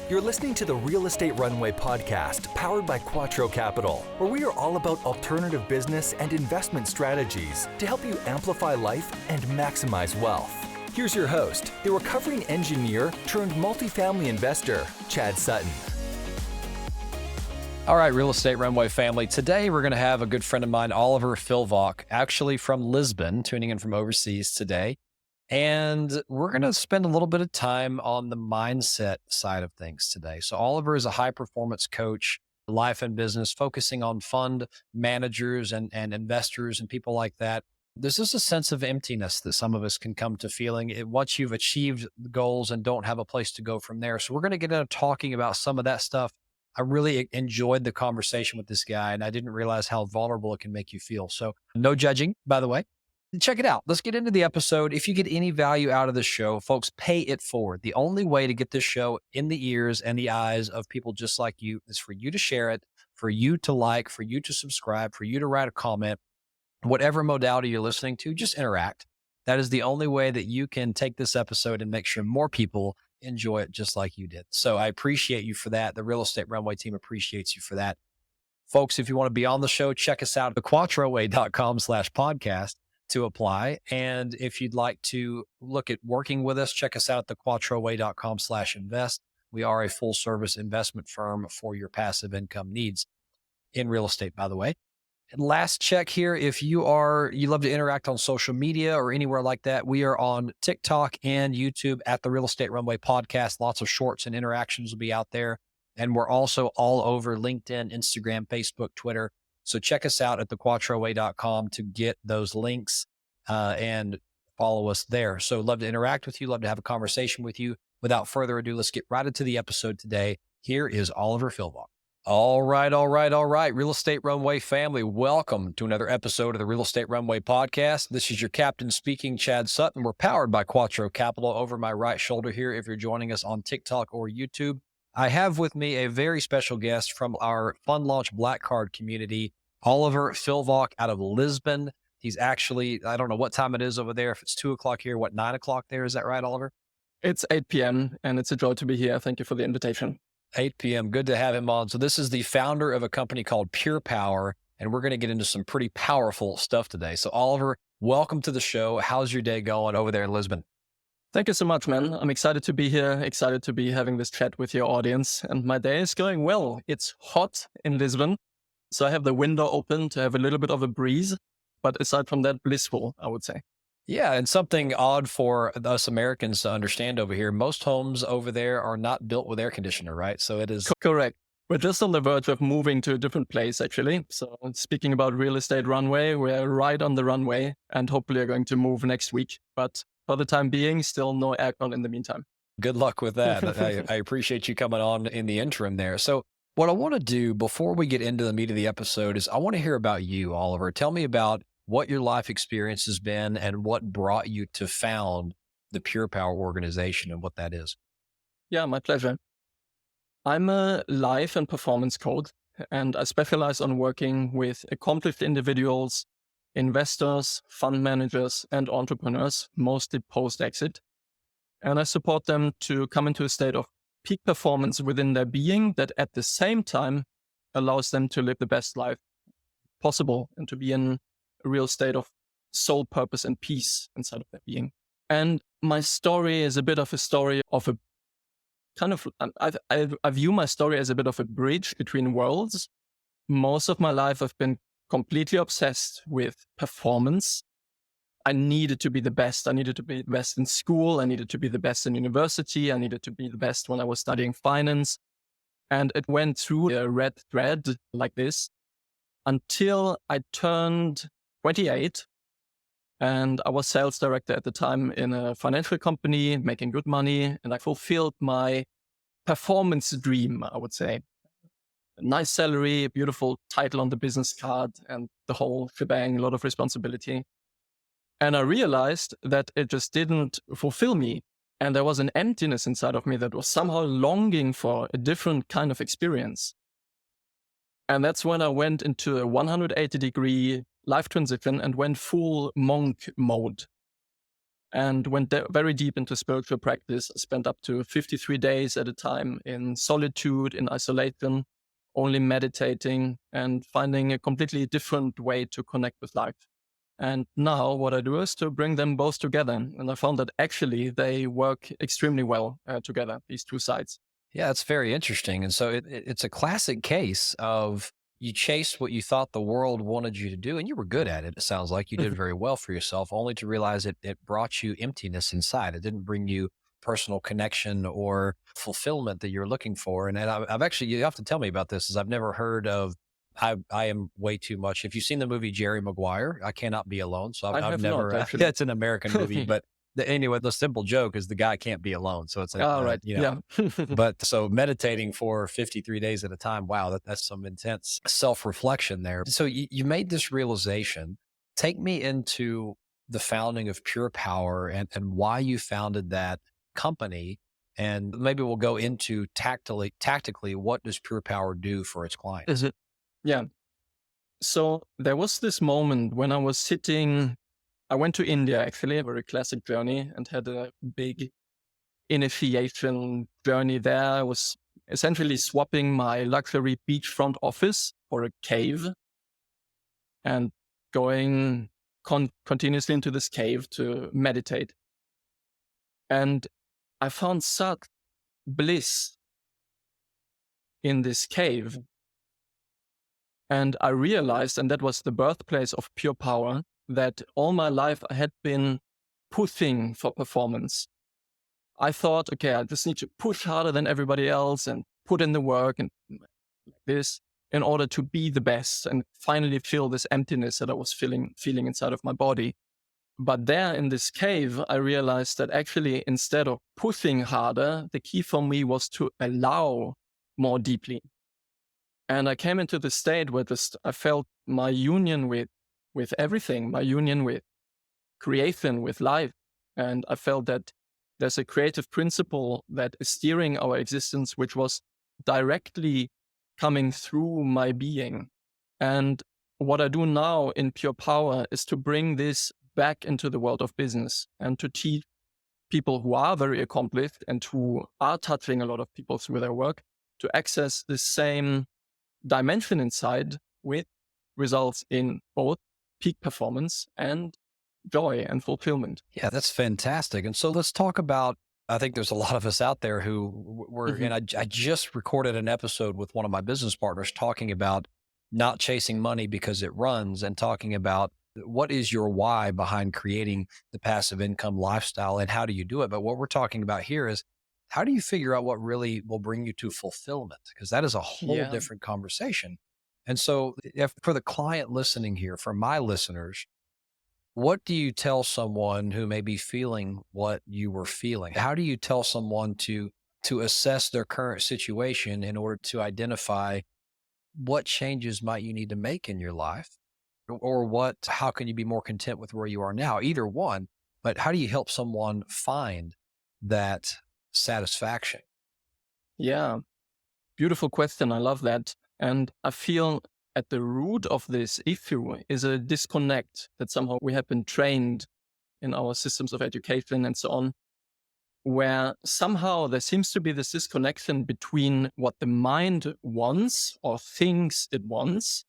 You're listening to the Real Estate Runway podcast, powered by Quattro Capital, where we are all about alternative business and investment strategies to help you amplify life and maximize wealth. Here's your host, the recovering engineer turned multifamily investor, Chad Sutton. All right, Real Estate Runway family. Today, we're going to have a good friend of mine, Oliver Villwock, actually from Lisbon, tuning in from overseas today. And we're going to spend a little bit of time on the mindset side of things today. So Oliver is a high performance coach, life and business, focusing on fund managers and investors and people like that. There's just a sense of emptiness that some of us can come to feeling once you've achieved goals and don't have a place to go from there. So we're going to get into talking about some of that stuff. I really enjoyed the conversation with this guy, and I didn't realize how vulnerable it can make you feel. So no judging, by the way. Check it out. Let's get into the episode. If you get any value out of this show, folks, pay it forward. The only way to get this show in the ears and the eyes of people just like you is for you to share it, for you to like, for you to subscribe, for you to write a comment, whatever modality you're listening to, just interact. That is the only way that you can take this episode and make sure more people enjoy it just like you did. So I appreciate you for that. The Real Estate Runway team appreciates you for that. Folks, if you want to be on the show, check us out at thequattroway.com/podcast. to apply. And if you'd like to look at working with us, check us out at thequattroway.com/invest. We are a full service investment firm for your passive income needs in real estate, by the way. And last check here, if you love to interact on social media or anywhere like that, we are on TikTok and YouTube at the Real Estate Runway podcast. Lots of shorts and interactions will be out there. And we're also all over LinkedIn, Instagram, Facebook, Twitter. So check us out at thequattroway.com to get those links and follow us there. So love to interact with you, love to have a conversation with you. Without further ado, let's get right into the episode today. Here is Oliver Villwock. All right. Real Estate Runway family, welcome to another episode of the Real Estate Runway podcast. This is your captain speaking, Chad Sutton. We're powered by Quattro Capital over my right shoulder here if you're joining us on TikTok or YouTube. I have with me a very special guest from our Fund Launch Black Card community, Oliver Villwock out of Lisbon. He's actually, I don't know what time it is over there. If it's 2:00 here, 9:00 there? Is that right, Oliver? It's 8 p.m. and it's a joy to be here. Thank you for the invitation. 8 p.m. Good to have him on. So this is the founder of a company called Pure Power, and we're going to get into some pretty powerful stuff today. So Oliver, welcome to the show. How's your day going over there in Lisbon? Thank you so much, man. I'm excited to be here, excited to be having this chat with your audience. And my day is going well. It's hot in Lisbon, so I have the window open to have a little bit of a breeze. But aside from that, blissful, I would say. Yeah, and something odd for us Americans to understand over here, most homes over there are not built with air conditioner, right? So it is... Correct. We're just on the verge of moving to a different place, actually. So speaking about Real Estate Runway, we're right on the runway and hopefully are going to move next week. But for the time being, still no aircon in the meantime. Good luck with that. I appreciate you coming on in the interim there. So what I want to do before we get into the meat of the episode is I want to hear about you, Oliver. Tell me about what your life experience has been and what brought you to found the Pure Power organization and what that is. Yeah, my pleasure. I'm a life and performance coach, and I specialize on working with accomplished individuals, investors, fund managers, and entrepreneurs, mostly post-exit. And I support them to come into a state of peak performance within their being that at the same time allows them to live the best life possible and to be in a real state of soul purpose and peace inside of their being. And my story is a bit of a story of a kind of, I view my story as a bit of a bridge between worlds. Most of my life, I've been completely obsessed with performance. I needed to be the best. I needed to be the best in school. I needed to be the best in university. I needed to be the best when I was studying finance. And it went through a red thread like this until I turned 28. And I was sales director at the time in a financial company, making good money. And I fulfilled my performance dream, I would say. A nice salary, a beautiful title on the business card, and the whole shebang, a lot of responsibility. And I realized that it just didn't fulfill me. And there was an emptiness inside of me that was somehow longing for a different kind of experience. And that's when I went into a 180-degree life transition and went full monk mode. and went very deep into spiritual practice. I spent up to 53 days at a time in solitude, in isolation, only meditating and finding a completely different way to connect with life. And now what I do is to bring them both together. And I found that actually they work extremely well together, these two sides. Yeah, it's very interesting. And so it's a classic case of you chased what you thought the world wanted you to do, and you were good at it. It sounds like you did very well for yourself, only to realize it brought you emptiness inside. It didn't bring you personal connection or fulfillment that you're looking for. And I've actually, you have to tell me about this, is I've never heard of, I am way too much. If you've seen the movie Jerry Maguire, I Cannot Be Alone. So I've never, not, actually. it's an American movie, but anyway, the simple joke is the guy can't be alone. So it's like, right. you know, Yeah. but so meditating for 53 days at a time. Wow. That's some intense self-reflection there. So you made this realization. Take me into the founding of Pure Power and why you founded that company. And maybe we'll go into tactically, what does Pure Power do for its clients? Is it? Yeah. So there was this moment when I was sitting, I went to India, actually, a very classic journey, and had a big initiation journey there. I was essentially swapping my luxury beachfront office for a cave and going continuously into this cave to meditate. And I found such bliss in this cave. And I realized, and that was the birthplace of Pure Power, that all my life I had been pushing for performance. I thought, okay, I just need to push harder than everybody else and put in the work and like this in order to be the best and finally feel this emptiness that I was feeling inside of my body. But there in this cave, I realized that actually instead of pushing harder, the key for me was to allow more deeply. And I came into the state where I felt my union with everything, my union with creation, with life. And I felt that there's a creative principle that is steering our existence, which was directly coming through my being. And what I do now in Pure Power is to bring this back into the world of business and to teach people who are very accomplished and who are touching a lot of people through their work to access the same dimension inside, with results in both peak performance and joy and fulfillment. Yeah, that's fantastic. And so let's talk about, I think there's a lot of us out there who were, and I just recorded an episode with one of my business partners talking about not chasing money because it runs, and talking about what is your why behind creating the passive income lifestyle and how do you do it? But what we're talking about here is, how do you figure out what really will bring you to fulfillment? Because that is a whole different conversation. And so for the client listening here, for my listeners, what do you tell someone who may be feeling what you were feeling? How do you tell someone to assess their current situation in order to identify what changes might you need to make in your life, or how can you be more content with where you are now? Either one, but how do you help someone find that satisfaction? Yeah, beautiful question. I love that. And I feel at the root of this issue is a disconnect that somehow we have been trained in our systems of education and so on, where somehow there seems to be this disconnection between what the mind wants or thinks it wants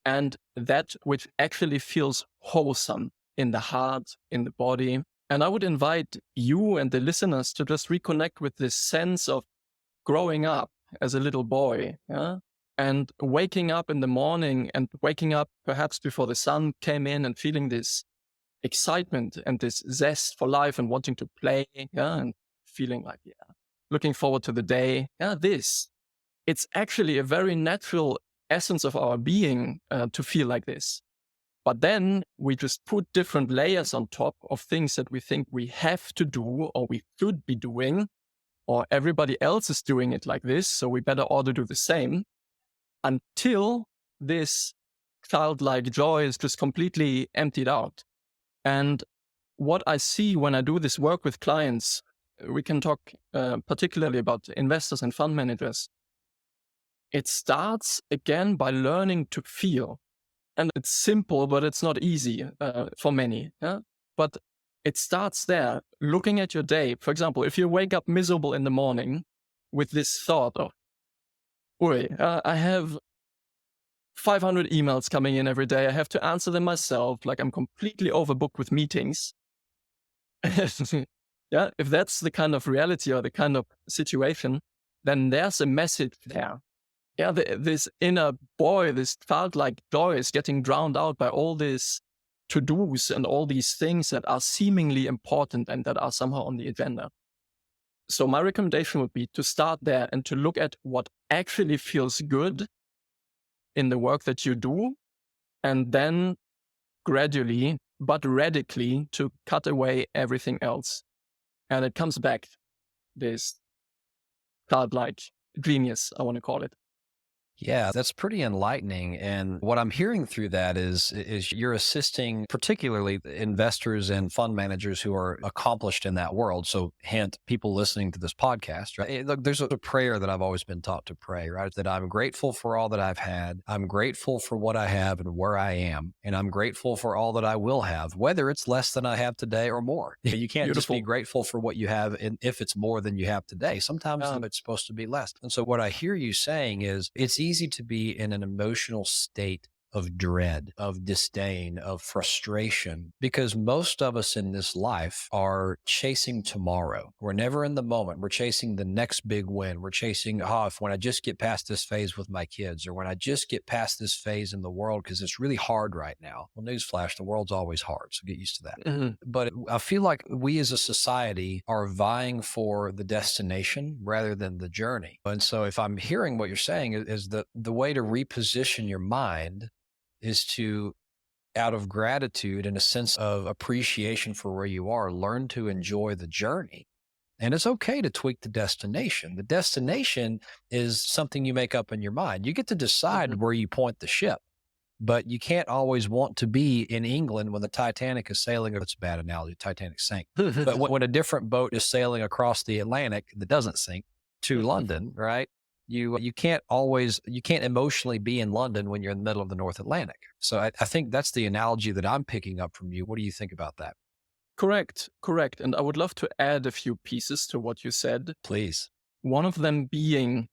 and that which actually feels wholesome in the heart, in the body. And I would invite you and the listeners to just reconnect with this sense of growing up as a little boy, and waking up in the morning and waking up perhaps before the sun came in and feeling this excitement and this zest for life and wanting to play, and feeling like, looking forward to the day. It's actually a very natural essence of our being to feel like this. But then we just put different layers on top of things that we think we have to do or we should be doing, or everybody else is doing it like this, so we better ought to do the same, until this childlike joy is just completely emptied out. And what I see when I do this work with clients, we can talk particularly about investors and fund managers. It starts again by learning to feel. And it's simple, but it's not easy for many. But it starts there. Looking at your day, for example, if you wake up miserable in the morning with this thought of, I have 500 emails coming in every day. I have to answer them myself. Like I'm completely overbooked with meetings. Yeah, if that's the kind of reality or the kind of situation, then there's a message there. Yeah, this inner boy, this childlike joy is getting drowned out by all these to-dos and all these things that are seemingly important and that are somehow on the agenda. So my recommendation would be to start there and to look at what actually feels good in the work that you do, and then gradually, but radically, to cut away everything else. And it comes back, this childlike genius, I want to call it. Yeah, that's pretty enlightening. And what I'm hearing through that is you're assisting particularly investors and fund managers who are accomplished in that world. So hint, people listening to this podcast, right? Look, there's a prayer that I've always been taught to pray, right? That I'm grateful for all that I've had. I'm grateful for what I have and where I am. And I'm grateful for all that I will have, whether it's less than I have today or more. You can't just be grateful for what you have if it's more than you have today. Sometimes it's supposed to be less. And so what I hear you saying is it's easy to be in an emotional state of dread, of disdain, of frustration, because most of us in this life are chasing tomorrow. We're never in the moment. We're chasing the next big win. We're chasing, when I just get past this phase with my kids, or when I just get past this phase in the world, because it's really hard right now. Well, newsflash, the world's always hard, so get used to that. Mm-hmm. But I feel like we as a society are vying for the destination rather than the journey. And so if I'm hearing what you're saying is the way to reposition your mind is to, out of gratitude and a sense of appreciation for where you are, learn to enjoy the journey. And it's okay to tweak the destination. The destination is something you make up in your mind. You get to decide where you point the ship, but you can't always want to be in England when the Titanic is sailing. It's a bad analogy, Titanic sank. But when a different boat is sailing across the Atlantic that doesn't sink to London, right? You can't emotionally be in London when you're in the middle of the North Atlantic. So I think that's the analogy that I'm picking up from you. What do you think about that? Correct. And I would love to add a few pieces to what you said. Please. One of them being,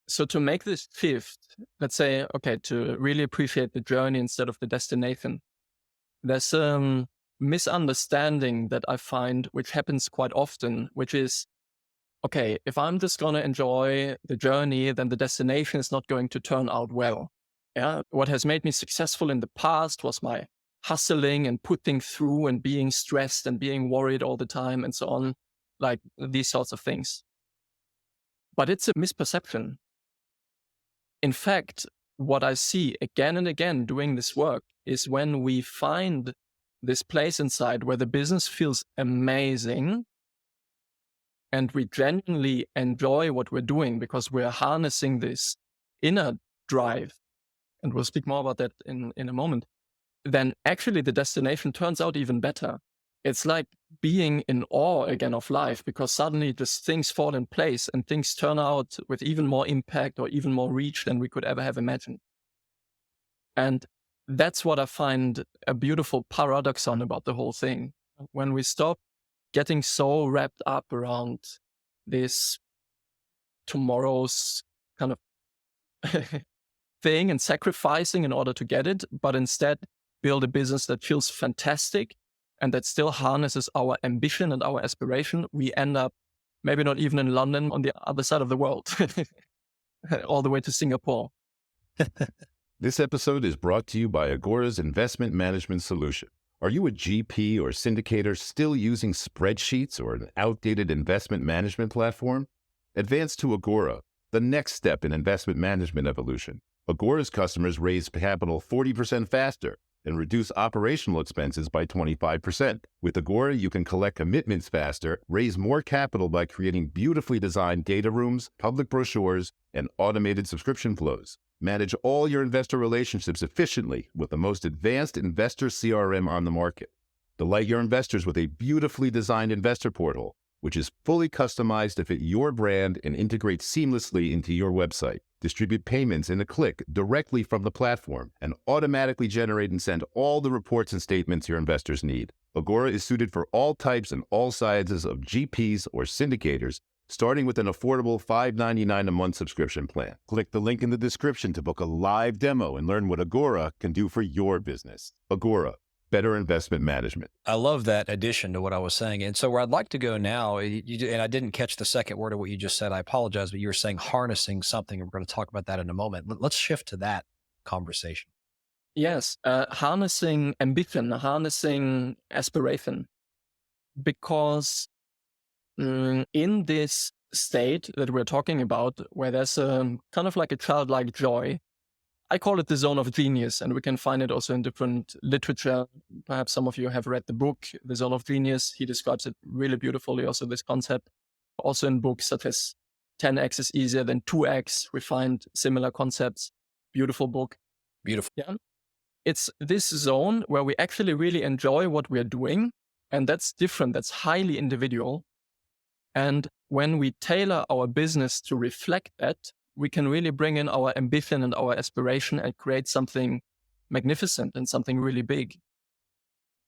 so to make this shift, let's say, okay, to really appreciate the journey instead of the destination, there's a misunderstanding that I find, which happens quite often, which is, okay, if I'm just going to enjoy the journey, then the destination is not going to turn out well. Yeah. What has made me successful in the past was my hustling and putting through and being stressed and being worried all the time and so on, like these sorts of things. But it's a misperception. In fact, what I see again and again doing this work is when we find this place inside where the business feels amazing, and we genuinely enjoy what we're doing because we're harnessing this inner drive, and we'll speak more about that in a moment, then actually the destination turns out even better. It's like being in awe again of life, because suddenly just things fall in place and things turn out with even more impact or even more reach than we could ever have imagined. And that's what I find a beautiful paradoxon about the whole thing. When we stop getting so wrapped up around this tomorrow's kind of thing and sacrificing in order to get it, but instead build a business that feels fantastic and that still harnesses our ambition and our aspiration, we end up maybe not even in London, on the other side of the world, all the way to Singapore. This episode is brought to you by Agora's investment management solution. Are you a GP or syndicator still using spreadsheets or an outdated investment management platform? Advance to Agora, the next step in investment management evolution. Agora's customers raise capital 40% faster and reduce operational expenses by 25%. With Agora, you can collect commitments faster, raise more capital by creating beautifully designed data rooms, public brochures, and automated subscription flows. Manage all your investor relationships efficiently with the most advanced investor CRM on the market. Delight your investors with a beautifully designed investor portal, which is fully customized to fit your brand and integrates seamlessly into your website. Distribute payments in a click directly from the platform and automatically generate and send all the reports and statements your investors need. Agora is suited for all types and all sizes of GPs or syndicators, starting with an affordable $5.99 a month subscription plan. Click the link in the description to book a live demo and learn what Agora can do for your business. Agora, better investment management. I love that addition to what I was saying. And so where I'd like to go now, and I didn't catch the second word of what you just said, I apologize, but you were saying harnessing something. We're going to talk about that in a moment. Let's shift to that conversation. Yes, harnessing ambition, harnessing aspiration. Because in this state that we're talking about, where there's kind of like a childlike joy, I call it the zone of genius, and we can find it also in different literature. Perhaps some of you have read the book, The Zone of Genius. He describes it really beautifully, also this concept. Also in books such as 10x is easier than 2x, we find similar concepts. Beautiful book. Beautiful. Yeah. It's this zone where we actually really enjoy what we're doing, and that's different. That's highly individual. And when we tailor our business to reflect that, we can really bring in our ambition and our aspiration and create something magnificent and something really big.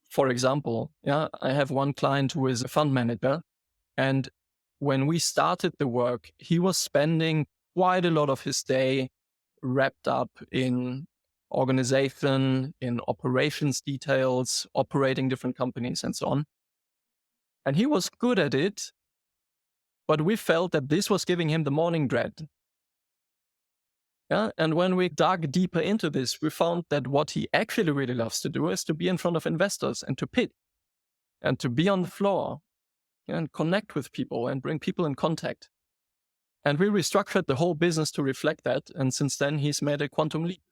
For example, I have one client who is a fund manager, and when we started the work, he was spending quite a lot of his day wrapped up in organization, in operations details, operating different companies and so on. And he was good at it, but we felt that this was giving him the morning dread. And when we dug deeper into this, we found that what he actually really loves to do is to be in front of investors and to pitch and to be on the floor and connect with people and bring people in contact. And we restructured the whole business to reflect that. And since then, he's made a quantum leap.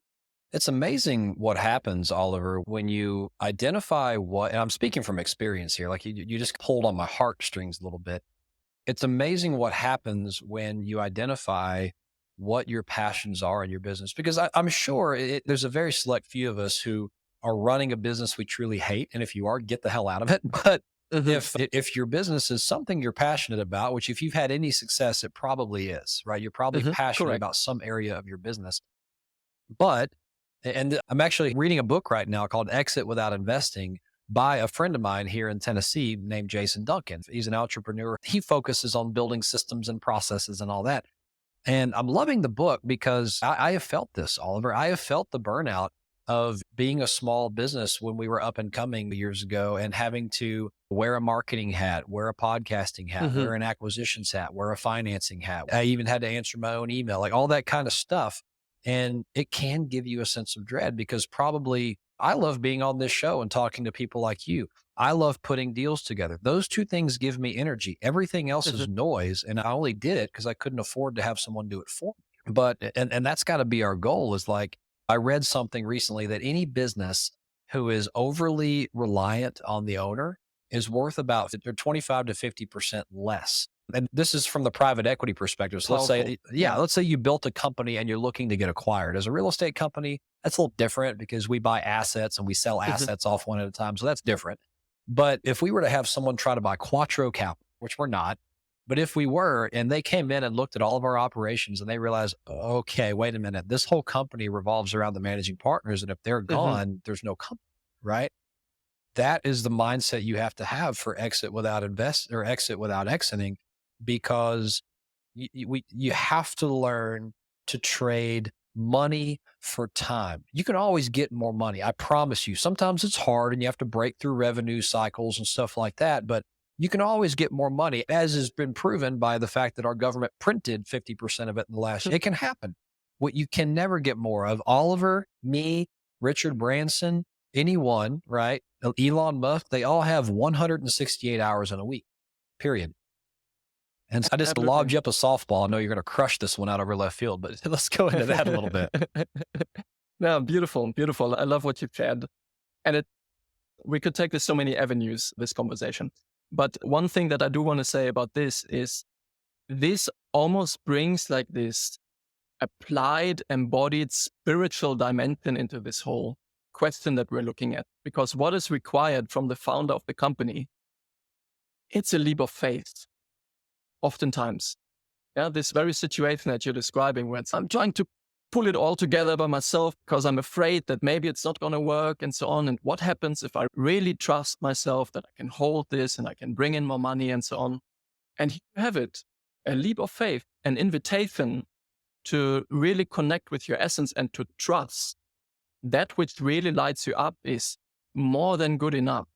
It's amazing what happens, Oliver, when you identify what, and I'm speaking from experience here, like you just pulled on my heartstrings a little bit. It's amazing what happens when you identify what your passions are in your business, because I'm sure there's a very select few of us who are running a business we truly hate. And if you are, get the hell out of it. But if your business is something you're passionate about, which if you've had any success, it probably is, right? You're probably passionate about some area of your business. And I'm actually reading a book right now called Exit Without Investing by a friend of mine here in Tennessee named Jason Duncan. He's an entrepreneur. He focuses on building systems and processes and all that. And I'm loving the book because I have felt this, Oliver. I have felt the burnout of being a small business when we were up and coming years ago and having to wear a marketing hat, wear a podcasting hat, wear an acquisitions hat, wear a financing hat. I even had to answer my own email, like all that kind of stuff. And it can give you a sense of dread because probably I love being on this show and talking to people like you. I love putting deals together. Those two things give me energy. Everything else is noise. And I only did it because I couldn't afford to have someone do it for me. But, and that's got to be our goal, is like, I read something recently that any business who is overly reliant on the owner is worth about 25 to 50% less. And this is from the private equity perspective. So let's say you built a company and you're looking to get acquired. As a real estate company, that's a little different because we buy assets and we sell assets off one at a time. So that's different. But if we were to have someone try to buy Quattro Capital, which we're not, but if we were, and they came in and looked at all of our operations and they realized, okay, wait a minute, this whole company revolves around the managing partners. And if they're gone, there's no company, right? That is the mindset you have to have for exit without exit without exiting. Because you have to learn to trade money for time. You can always get more money. I promise you. Sometimes it's hard and you have to break through revenue cycles and stuff like that, but you can always get more money, as has been proven by the fact that our government printed 50% of it in the last year. It can happen. What you can never get more of, Oliver, me, Richard Branson, anyone, right? Elon Musk, they all have 168 hours in a week, period. And so I just lobbed you up a softball. I know you're going to crush this one out over left field, but let's go into that a little bit. No, beautiful, beautiful. I love what you've said. And we could take this so many avenues, this conversation. But one thing that I do want to say about this is this almost brings like this applied, embodied spiritual dimension into this whole question that we're looking at. Because what is required from the founder of the company, it's a leap of faith. Oftentimes, this very situation that you're describing, where I'm trying to pull it all together by myself because I'm afraid that maybe it's not going to work and so on. And what happens if I really trust myself that I can hold this and I can bring in more money and so on? And here you have it, a leap of faith, an invitation to really connect with your essence and to trust that which really lights you up is more than good enough.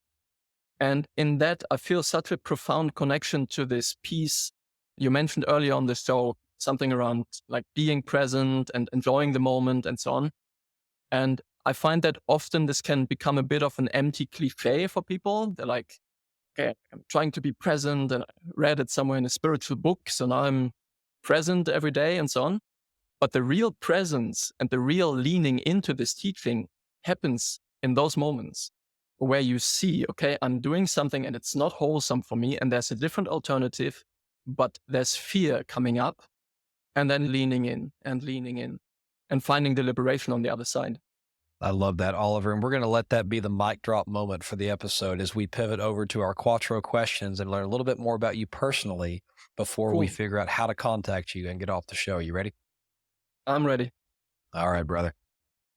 And in that, I feel such a profound connection to this piece you mentioned earlier on the show, something around like being present and enjoying the moment and so on. And I find that often this can become a bit of an empty cliche for people. They're like, okay, I'm trying to be present and I read it somewhere in a spiritual book. So now I'm present every day and so on. But the real presence and the real leaning into this teaching happens in those moments where you see, okay, I'm doing something and it's not wholesome for me. And there's a different alternative, but there's fear coming up. And then leaning in and finding the liberation on the other side. I love that, Oliver. And we're going to let that be the mic drop moment for the episode as we pivot over to our Quattro questions and learn a little bit more about you personally before we figure out how to contact you and get off the show. You ready? I'm ready. All right, brother.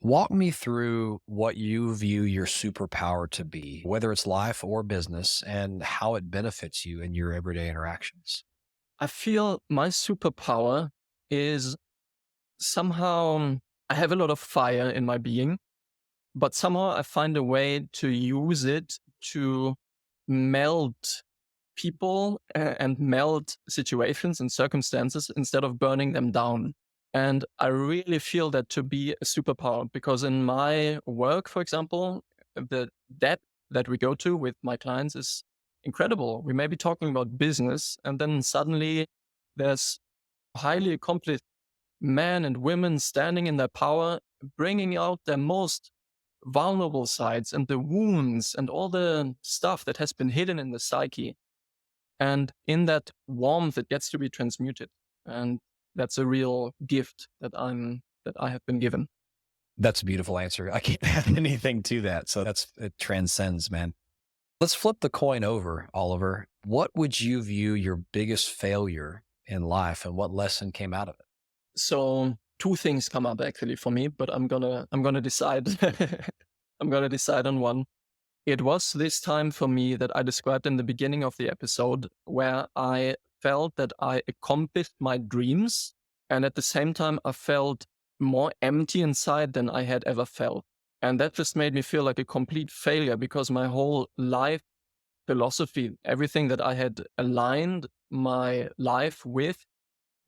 Walk me through what you view your superpower to be, whether it's life or business, and how it benefits you in your everyday interactions. I feel my superpower is somehow I have a lot of fire in my being, but somehow I find a way to use it to melt people and melt situations and circumstances instead of burning them down. And I really feel that to be a superpower because in my work, for example, the depth that we go to with my clients is incredible. We may be talking about business and then suddenly there's highly accomplished men and women standing in their power, bringing out their most vulnerable sides and the wounds and all the stuff that has been hidden in the psyche. And in that warmth, it gets to be transmuted. And that's a real gift that I have been given. That's a beautiful answer. I can't add anything to that. So it transcends, man. Let's flip the coin over, Oliver. What would you view your biggest failure in life and what lesson came out of it? So two things come up actually for me, but I'm gonna decide. I'm gonna decide on one. It was this time for me that I described in the beginning of the episode where I felt that I accomplished my dreams. And at the same time, I felt more empty inside than I had ever felt. And that just made me feel like a complete failure because my whole life philosophy, everything that I had aligned my life with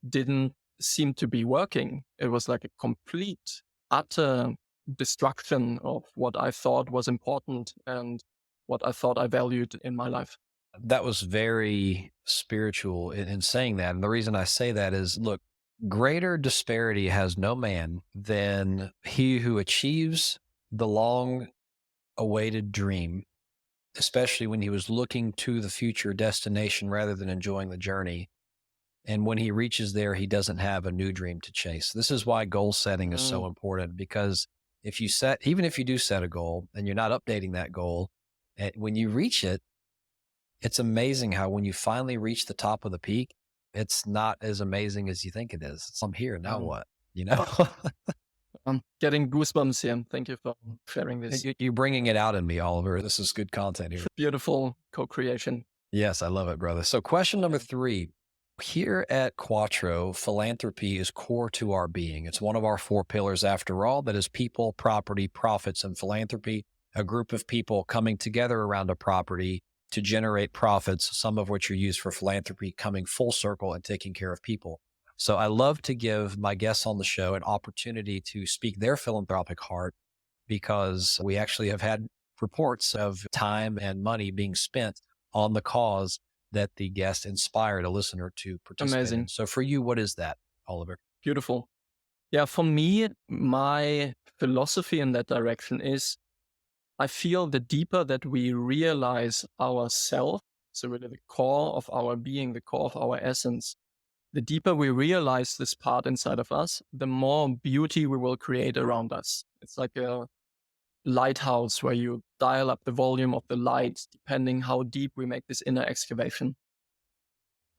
didn't seem to be working. It was like a complete, utter destruction of what I thought was important and what I thought I valued in my life. That was very spiritual in saying that. And the reason I say that is, look, greater disparity has no man than he who achieves the long-awaited dream, especially when he was looking to the future destination rather than enjoying the journey. And when he reaches there, he doesn't have a new dream to chase. This is why goal setting is so important, because even if you do set a goal and you're not updating that goal, when you reach it, it's amazing how when you finally reach the top of the peak, it's not as amazing as you think it is. So I'm here, now what? You know? I'm getting goosebumps here. Thank you for sharing this. You're bringing it out in me, Oliver. This is good content here. Beautiful co-creation. Yes, I love it, brother. So question number 3. Here at Quattro, philanthropy is core to our being. It's one of our 4 pillars after all. That is people, property, profits, and philanthropy. A group of people coming together around a property to generate profits, some of which are used for philanthropy, coming full circle and taking care of people. So I love to give my guests on the show an opportunity to speak their philanthropic heart, because we actually have had reports of time and money being spent on the cause that the guest inspired a listener to participate Amazing. in. So for you, what is that, Oliver? Beautiful. Yeah, for me, my philosophy in that direction is I feel the deeper that we realize ourselves, so really the core of our being, the core of our essence, the deeper we realize this part inside of us, the more beauty we will create around us. It's like a lighthouse where you dial up the volume of the light depending how deep we make this inner excavation.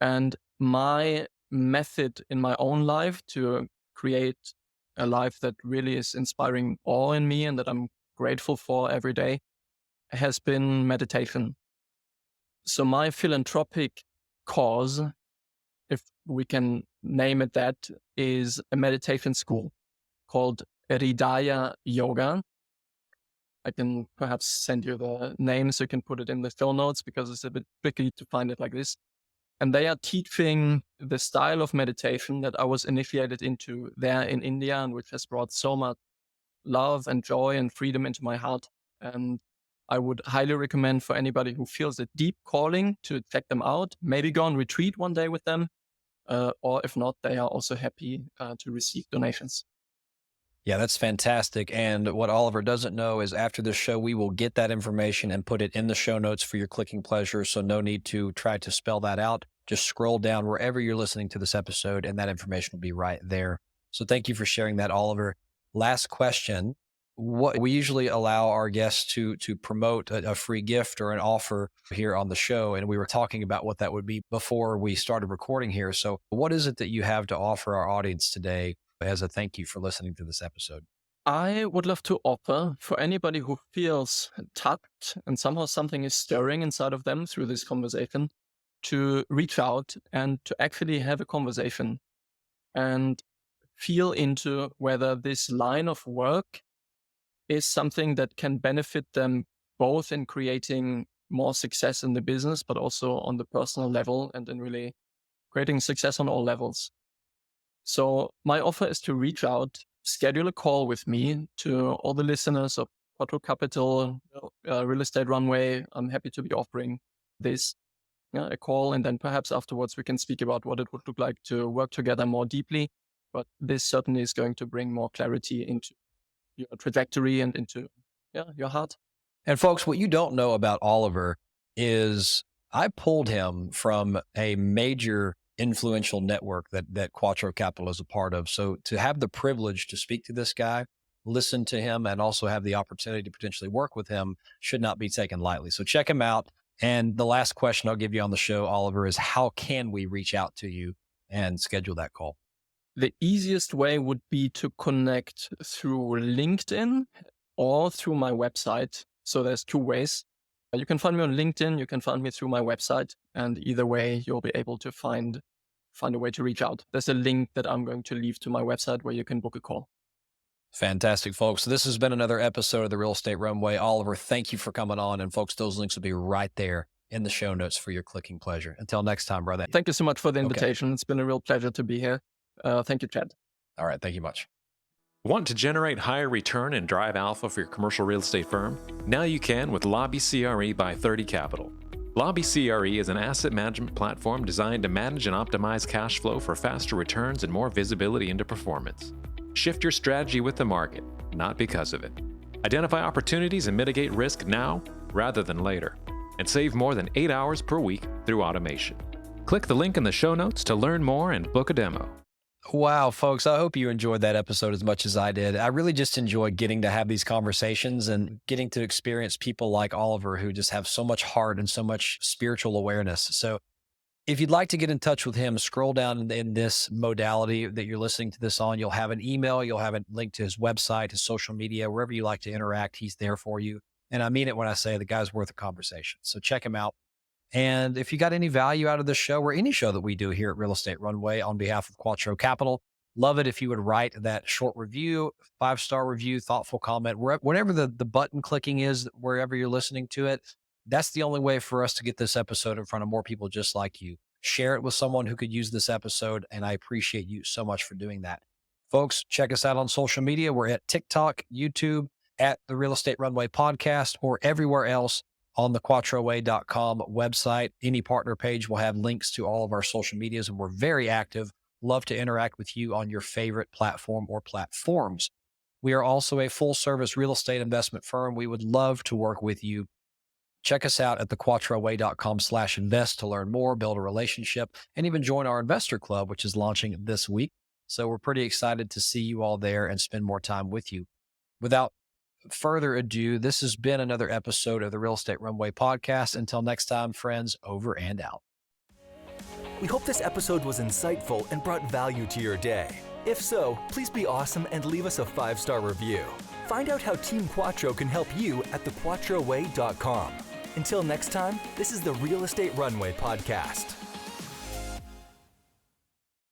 And my method in my own life to create a life that really is inspiring awe in me and that I'm grateful for every day has been meditation. So my philanthropic cause, if we can name it that, is a meditation school called Hridaya Yoga. I can perhaps send you the name so you can put it in the show notes because it's a bit tricky to find it like this. And they are teaching the style of meditation that I was initiated into there in India and which has brought so much love and joy and freedom into my heart. And I would highly recommend for anybody who feels a deep calling to check them out, maybe go on retreat one day with them. Or if not, they are also happy to receive donations. Yeah, that's fantastic. And what Oliver doesn't know is after the show, we will get that information and put it in the show notes for your clicking pleasure. So no need to try to spell that out. Just scroll down wherever you're listening to this episode and that information will be right there. So thank you for sharing that, Oliver. Last question. What we usually allow our guests to promote a free gift or an offer here on the show. And we were talking about what that would be before we started recording here. So what is it that you have to offer our audience today as a thank you for listening to this episode? I would love to offer for anybody who feels touched and somehow something is stirring inside of them through this conversation to reach out and to actually have a conversation and feel into whether this line of work is something that can benefit them both in creating more success in the business, but also on the personal level and in really creating success on all levels. So my offer is to reach out, schedule a call with me. To all the listeners of Quattro Capital, Real Estate Runway, I'm happy to be offering this, a call. And then perhaps afterwards we can speak about what it would look like to work together more deeply. But this certainly is going to bring more clarity into your trajectory and into your heart. And folks, what you don't know about Oliver is I pulled him from a major influential network that Quattro Capital is a part of. So to have the privilege to speak to this guy, listen to him, and also have the opportunity to potentially work with him should not be taken lightly. So check him out. And the last question I'll give you on the show, Oliver, is how can we reach out to you and schedule that call? The easiest way would be to connect through LinkedIn or through my website. So there's two ways. You can find me on LinkedIn. You can find me through my website. And either way, you'll be able to find a way to reach out. There's a link that I'm going to leave to my website where you can book a call. Fantastic, folks. So this has been another episode of the Real Estate Runway. Oliver, thank you for coming on. And folks, those links will be right there in the show notes for your clicking pleasure. Until next time, brother. Thank you so much for the invitation. Okay. It's been a real pleasure to be here. Thank you, Chad. All right. Thank you much. Want to generate higher return and drive alpha for your commercial real estate firm? Now you can with Lobby CRE by 30 Capital. Lobby CRE is an asset management platform designed to manage and optimize cash flow for faster returns and more visibility into performance. Shift your strategy with the market, not because of it. Identify opportunities and mitigate risk now rather than later, and save more than 8 hours per week through automation. Click the link in the show notes to learn more and book a demo. Wow, folks, I hope you enjoyed that episode as much as I did. I really just enjoyed getting to have these conversations and getting to experience people like Oliver who just have so much heart and so much spiritual awareness. So if you'd like to get in touch with him, scroll down in this modality that you're listening to this on. You'll have an email. You'll have a link to his website, his social media, wherever you like to interact. He's there for you. And I mean it when I say the guy's worth a conversation. So check him out. And if you got any value out of this show or any show that we do here at Real Estate Runway on behalf of Quattro Capital, love it if you would write that short review, 5-star review, thoughtful comment, whatever the button clicking is, wherever you're listening to it. That's the only way for us to get this episode in front of more people just like you. Share it with someone who could use this episode, and I appreciate you so much for doing that. Folks, check us out on social media. We're at TikTok, YouTube, at the Real Estate Runway Podcast, or everywhere else on the quattroway.com website. Any partner page will have links to all of our social medias, and we're very active. Love to interact with you on your favorite platform or platforms. We are also a full-service real estate investment firm. We would love to work with you. Check us out at thequattroway.com/invest to learn more, build a relationship, and even join our investor club, which is launching this week. So we're pretty excited to see you all there and spend more time with you. Without further ado, this has been another episode of the Real Estate Runway Podcast. Until next time, friends, over and out. We hope this episode was insightful and brought value to your day. If so, please be awesome and leave us a 5-star review. Find out how Team Quattro can help you at thequattroway.com. Until next time, this is the Real Estate Runway Podcast.